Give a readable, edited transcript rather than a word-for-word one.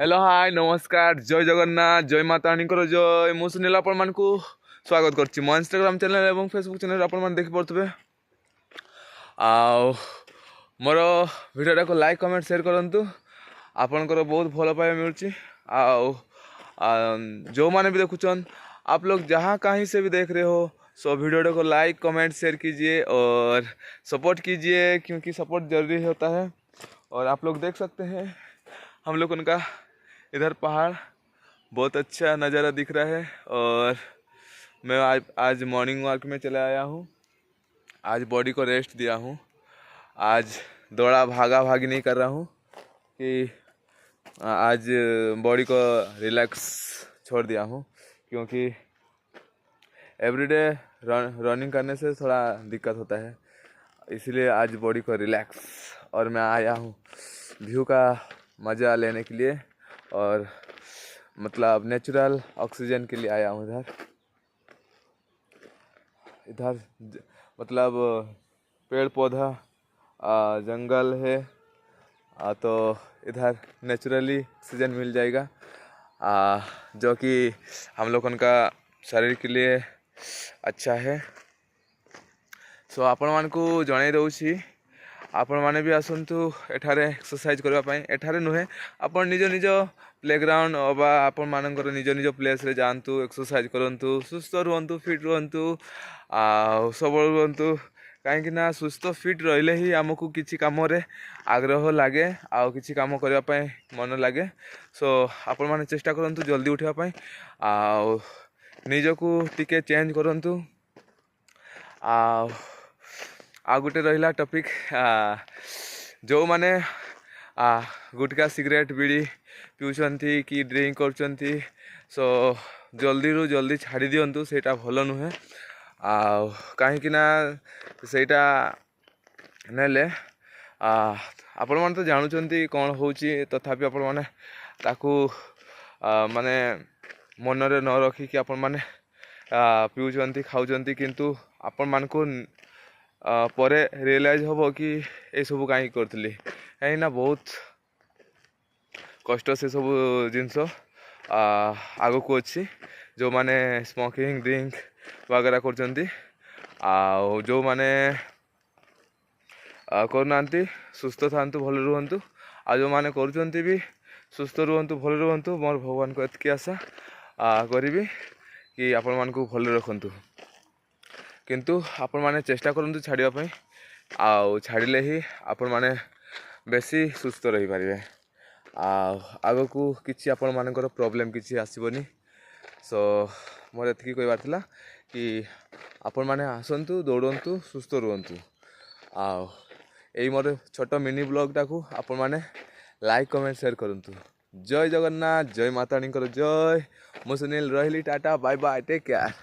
Hello hi नमस्कार जय जगन्नाथ जय माता रानी जय मु सुनील आपण मान को स्वागत करछि मो इंस्टाग्राम चैनल एवं फेसबुक चैनल आपण मान देखि पड़थबे आ मोर वीडियो को लाइक कमेंट शेयर करंतु आपनकर बहुत भल पाए मिलुछि जो माने भी देखुचन आप लोग जहाँ कहीं से भी देख रहे हो सो वीडियो को लाइक कमेंट शेयर कीजिए और सपोर्ट कीजिए क्योंकि सपोर्ट जरूरी होता है। और आप लोग देख सकते हैं हम लोग उनका इधर पहाड़ बहुत अच्छा नज़ारा दिख रहा है। और मैं आज मॉर्निंग वॉक में चला आया हूँ। आज बॉडी को रेस्ट दिया हूँ। आज दौड़ा भागा भागी नहीं कर रहा हूँ कि आज बॉडी को रिलैक्स छोड़ दिया हूँ क्योंकि एवरीडे रनिंग करने से थोड़ा दिक्कत होता है, इसलिए आज बॉडी को रिलैक्स। और मैं आया हूँ व्यू का मज़ा लेने के लिए और मतलब नेचुरल ऑक्सीजन के लिए आया हूँ इधर मतलब पेड़ पौधा जंगल है तो इधर नेचुरली ऑक्सीजन मिल जाएगा जो कि हम लोगों का शरीर के लिए अच्छा है। सो आपण मान को जणाई दउछि आपण माने भी आसंतु एठारे एक्सरसाइज करबा पई। एठारे नुहे आपण निज निज प्लेग्राउंड अबा आपण मानकर निज निज प्लेस रे जानतु एक्सरसाइज करंतु सुस्थ रहंतु फिट रहंतु सबल रहंतु कहीं ना सुस्थ फिट रहिले ही आमको किसी काम रे आग्रह लगे आ किसी काम करबा पई मन लगे। सो आपण माने चेष्टा करंतु जल्दी उठिबा पई आ निजको टिके चेंज करंतु। आ गोटे रहा टॉपिक जो माने गुटखा सिगरेट बीड़ी पिउछंती कि ड्रिंक करछंती सो जल्दी रू जल्दी छाड़ी दियंतु सेटा भल नुहे कहीं ना सेटा नेले आपण माने तो जानुचंती कौन होची तथापि आपण माने ताकू माने मन रे न रखी कि आपण माने पिउछंती खाउछंती किंतु आपण मान को परे रियलाइज हम कि ये सब कहीं करी कहीं बहुत कष्ट से सब जिनस आग को अच्छी जो माने स्मोकिंग ड्रिंक वगैरह करछंती जो माने करना सुस्थ थांतु भल रुहंतु आ जो माने करछंती भी सुस्थ रुहंतु भल रुहंतु। मोर भगवान को एतकी आशा करी कि आपण मान को भल रखंतु किंतु आपण माने चेष्टा करंतु छाड़िया पई छाड़िले ही आपण माने बेसी सुस्थ रही पारिबे आग को किछि आपण मानकर प्रॉब्लम किछि आसीबनी। सो मोर एतकी कहबार थिला कि आपण माने आसंतु दौड़ंतु सुस्थ रुहंतु एई मोर छोट मिनी ब्लॉग टाकू आपण माने लाइक कमेंट शेयर करंतु। जय जगन्नाथ जय माता रानी जय। मु सुनील रहिली tata bye bye take care.